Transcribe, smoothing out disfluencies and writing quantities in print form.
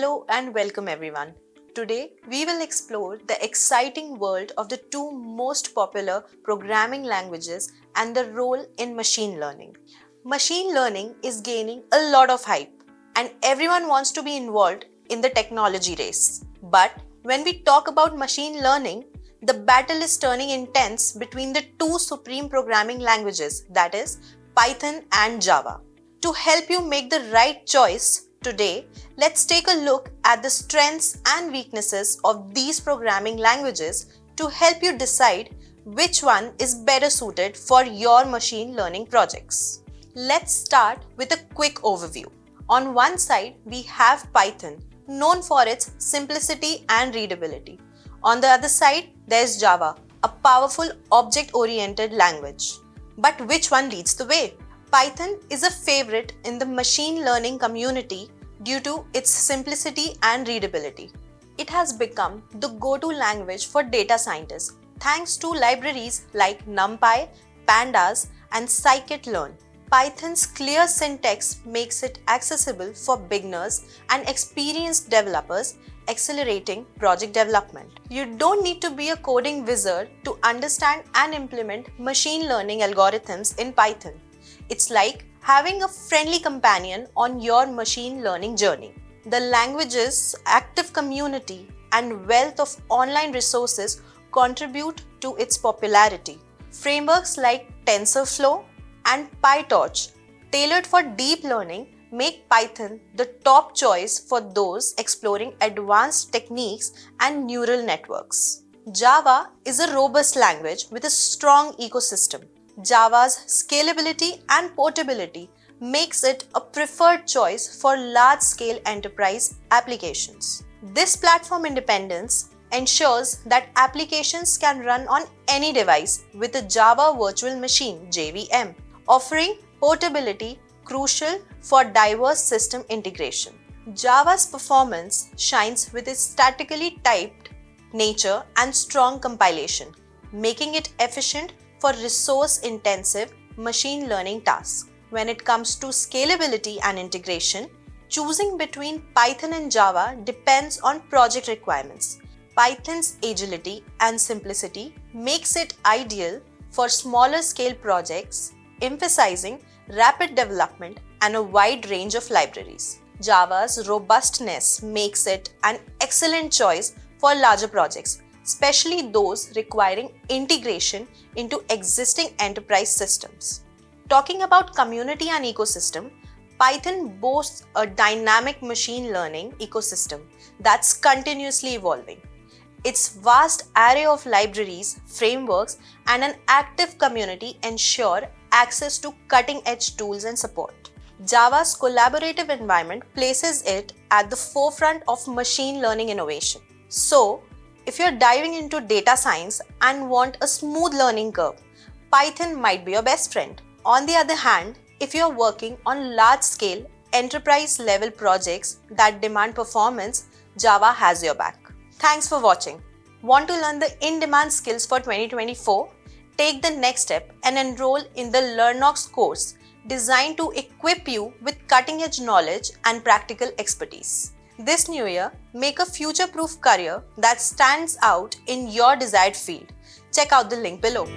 Hello and welcome everyone. Today we will explore the exciting world of the two most popular programming languages and the role in machine learning. Machine learning is gaining a lot of hype and everyone wants to be involved in the technology race. But when we talk about machine learning, the battle is turning intense between the two supreme programming languages, that is Python and Java. To help you make the right choice, today, let's take a look at the strengths and weaknesses of these programming languages to help you decide which one is better suited for your machine learning projects. Let's start with a quick overview. On one side, we have Python, known for its simplicity and readability. On the other side, there's Java, a powerful object-oriented language. But which one leads the way? Python is a favorite in the machine learning community due to its simplicity and readability. It has become the go-to language for data scientists thanks to libraries like NumPy, Pandas, and scikit-learn. Python's clear syntax makes it accessible for beginners and experienced developers, accelerating project development. You don't need to be a coding wizard to understand and implement machine learning algorithms in Python. It's like having a friendly companion on your machine learning journey. The language's active community and wealth of online resources contribute to its popularity. Frameworks like TensorFlow and PyTorch, tailored for deep learning, make Python the top choice for those exploring advanced techniques and neural networks. Java is a robust language with a strong ecosystem. Java's scalability and portability makes it a preferred choice for large-scale enterprise applications. This platform independence ensures that applications can run on any device with a Java Virtual Machine (JVM), offering portability crucial for diverse system integration. Java's performance shines with its statically typed nature and strong compilation, making it efficient for resource-intensive machine learning tasks. When it comes to scalability and integration, choosing between Python and Java depends on project requirements. Python's agility and simplicity makes it ideal for smaller scale projects, emphasizing rapid development and a wide range of libraries. Java's robustness makes it an excellent choice for larger projects, especially those requiring integration into existing enterprise systems. Talking about community and ecosystem, Python boasts a dynamic machine learning ecosystem that's continuously evolving. Its vast array of libraries, frameworks, and an active community ensure access to cutting-edge tools and support. Java's collaborative environment places it at the forefront of machine learning innovation. So, if you're diving into data science and want a smooth learning curve, Python might be your best friend. On the other hand, if you're working on large-scale, enterprise-level projects that demand performance, Java has your back. Thanks for watching. Want to learn the in-demand skills for 2024? Take the next step and enroll in the LearNowx course designed to equip you with cutting-edge knowledge and practical expertise. This new year, make a future-proof career that stands out in your desired field. Check out the link below.